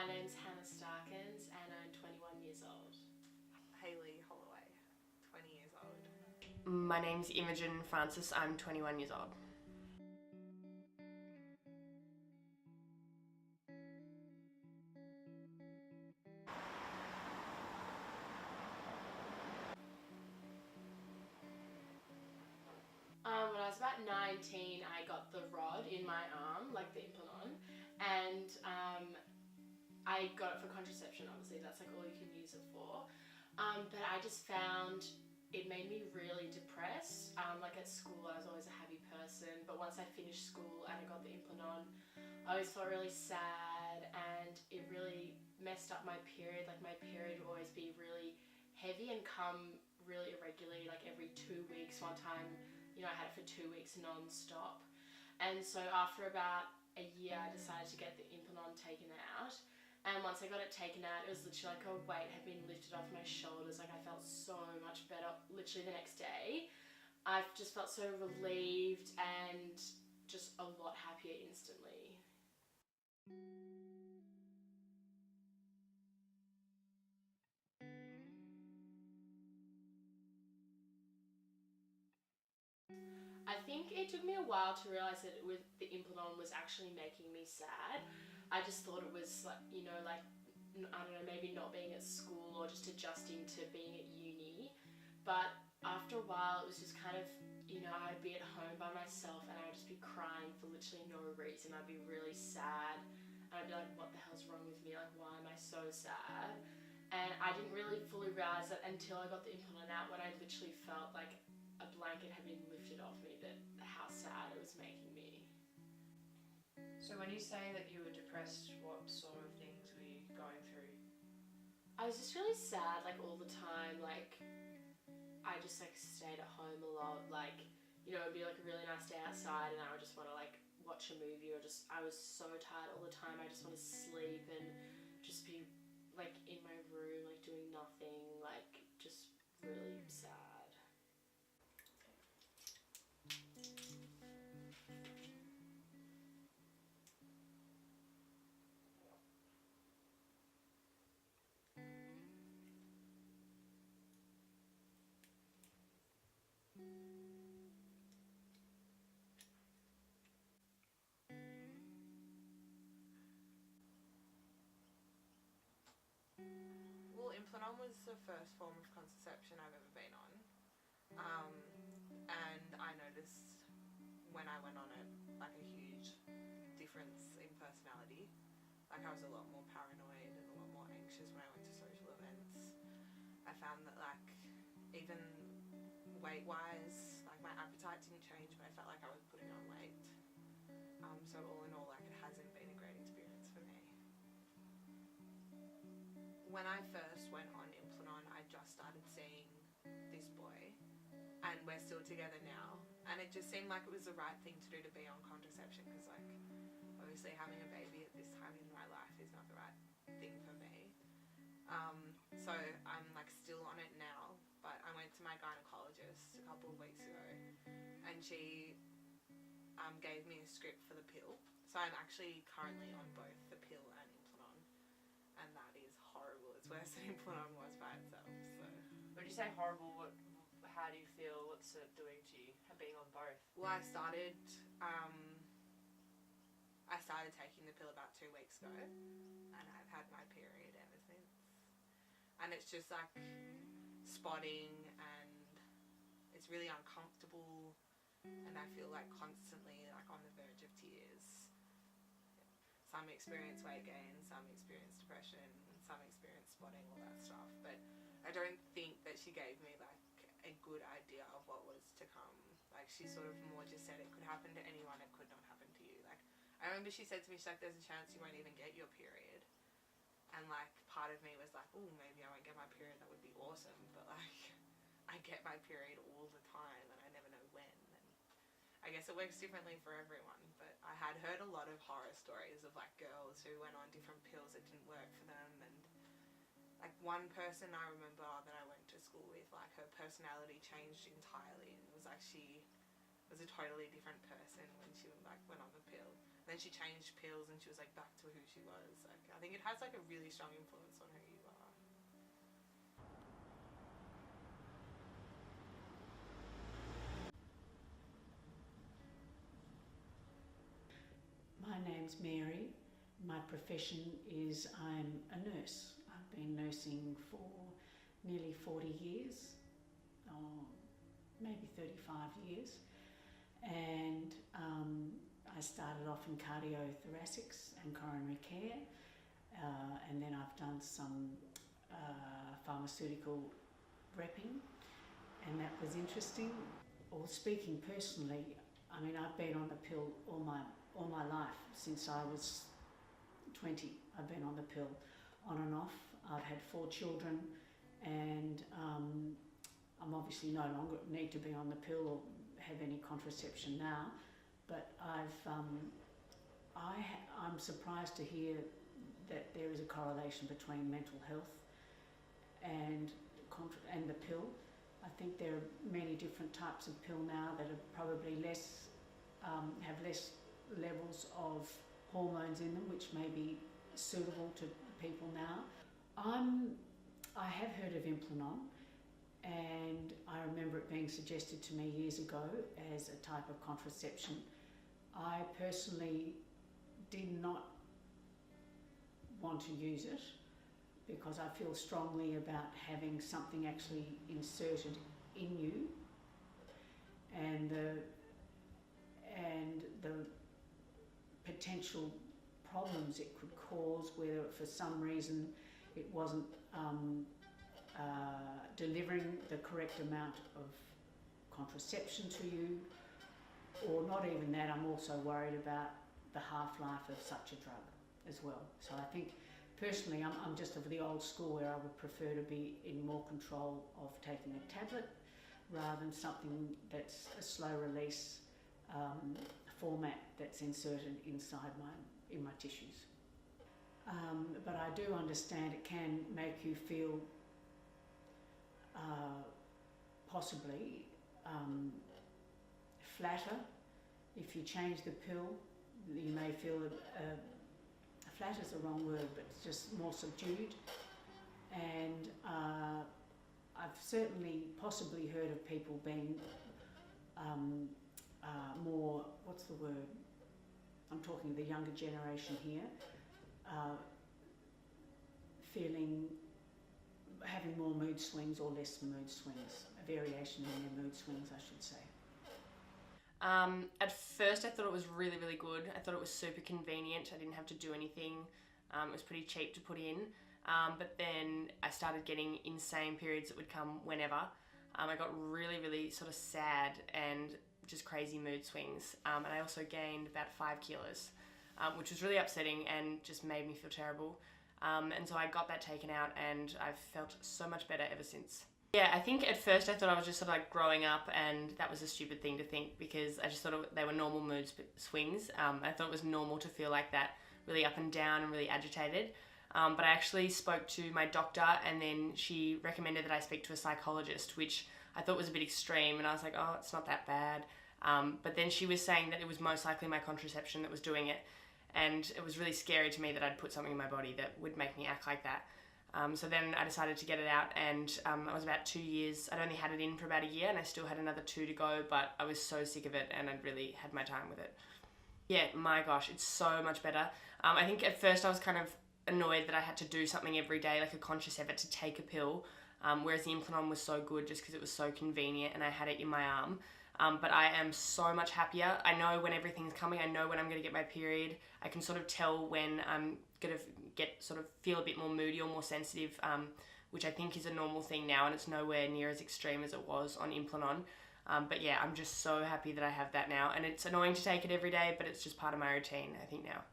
My name's Hannah Starkins and I'm 21 years old. Hayley Holloway, 20 years old. My name's Imogen Francis, I'm 21 years old. When I was about 19, I got the rod in my arm, like the implant, and I got it for contraception. Obviously, that's like all you can use it for. But I just found it made me really depressed. Like at school, I was always a happy person, but once I finished school and I got the implant on, I always felt really sad, and it really messed up my period. Like my period would always be really heavy and come really irregularly, like every 2 weeks. One time, I had it for 2 weeks non-stop. And so after about a year, I decided to get the implant taken out. And once I got it taken out, it was literally like a weight had been lifted off my shoulders. Like I felt so much better literally the next day. I just felt so relieved and just a lot happier instantly. I think it took me a while to realise that with the implant on was actually making me sad. I just thought it was like, I don't know, maybe not being at school or just adjusting to being at uni. But after a while it was just kind of, I'd be at home by myself and I would just be crying for literally no reason. I'd be really sad and I'd be like, what the hell's wrong with me? Like, why am I so sad? And I didn't really fully realise that until I got the implant out, when I literally felt like a blanket had been lifted off me, that how sad it was making me. So when you say that you were depressed, what sort of things were you going through? I was just really sad, like all the time. Like I just like stayed at home a lot. Like, it'd be like a really nice day outside and I would just want to like watch a movie, or just, I was so tired all the time. I just want to sleep and just be like in my room, like doing nothing, like just really sad. Well, implant was the first form of contraception I've ever been on. And I noticed when I went on it, like a huge difference in personality. Like I was a lot more paranoid and a lot more anxious when I went to social events. I found that like even weight-wise, like my appetite didn't change, but I felt like I was putting on weight. So all in all, like it hasn't been a great experience for me. When I first went on Implanon, I just started seeing this boy, and we're still together now, and it just seemed like it was the right thing to do to be on contraception, because like obviously having a baby at this time in my life is not the right thing for me. So I'm like still on it now, but I went to my gynecologist a couple of weeks ago and she gave me a script for the pill. So I'm actually currently on both the pill and Implanon, and that is horrible. It's worse than Implanon was by itself. So When you say horrible, how do you feel? What's it doing to you, being on both? well, I started taking the pill about 2 weeks ago, and I've had my period ever since. And it's just like spotting, and it's really uncomfortable, and I feel like constantly like on the verge of tears. Some experience weight gain, some experience depression, some experience spotting, all that stuff. But I don't think that she gave me like a good idea of what was to come. Like she sort of more just said it could happen to anyone, it could not happen to you. Like I remember she said to me, she's like, there's a chance you won't even get your period. And like part of me was like, oh, maybe I won't get my period, that would be awesome. But like I get my period all the time and I never know when. And I guess it works differently for everyone, but I had heard a lot of horror stories of like girls who went on different pills that didn't work for them. And like one person I remember that I went to school with, like her personality changed entirely, and it was like she was a totally different person when she like went on the pill. And then then she changed pills and she was like back to who she was. Like, I think it has like a really strong influence on who you are. My name's Mary. My profession is I'm a nurse. I've been nursing for nearly 40 years, or maybe 35 years. And I started off in cardiothoracics and coronary care, and then I've done some pharmaceutical repping, and that was interesting. Or speaking personally, I mean, I've been on the pill all my life. Since I was 20, I've been on the pill on and off. I've had 4 children, and I'm obviously no longer need to be on the pill or have any contraception now, but I'm surprised to hear that there is a correlation between mental health and the pill. I think there are many different types of pill now that are probably have less levels of hormones in them, which may be suitable to people now. I have heard of Implanon, and I remember it being suggested to me years ago as a type of contraception. I personally did not want to use it because I feel strongly about having something actually inserted in you, and the potential problems it could cause, whether for some reason it wasn't delivering the correct amount of contraception to you, or not even that. I'm also worried about the half-life of such a drug as well. So I think personally I'm just of the old school where I would prefer to be in more control of taking a tablet rather than something that's a slow release format that's inserted inside my tissues. But I do understand it can make you feel possibly flatter. If you change the pill, you may feel flatter's the wrong word, but it's just more subdued. And I've certainly possibly heard of people being more, what's the word? I'm talking the younger generation here, having more mood swings or less mood swings, a variation in their mood swings, I should say. At first I thought it was really, really good. I thought it was super convenient. I didn't have to do anything. It was pretty cheap to put in. But then I started getting insane periods that would come whenever. I got really, really sort of sad and just crazy mood swings. And I also gained about 5 kilos, which was really upsetting and just made me feel terrible. And so I got that taken out, and I've felt so much better ever since. Yeah, I think at first I thought I was just sort of like growing up, and that was a stupid thing to think because I just thought they were normal mood swings. I thought it was normal to feel like that, really up and down and really agitated. But I actually spoke to my doctor, and then she recommended that I speak to a psychologist, which I thought was a bit extreme, and I was like, oh, it's not that bad. But then she was saying that it was most likely my contraception that was doing it, and it was really scary to me that I'd put something in my body that would make me act like that. So then I decided to get it out, and I was about 2 years. I'd only had it in for about a year, and I still had another 2 to go, but I was so sick of it, and I'd really had my time with it. Yeah, my gosh, it's so much better. I think at first I was kind of annoyed that I had to do something every day, like a conscious effort to take a pill, whereas the Implanon was so good just because it was so convenient and I had it in my arm. But I am so much happier. I know when everything's coming. I know when I'm going to get my period. I can sort of tell when I'm going to feel a bit more moody or more sensitive, which I think is a normal thing now, and it's nowhere near as extreme as it was on Implanon. But yeah, I'm just so happy that I have that now, and it's annoying to take it every day, but it's just part of my routine, I think, now.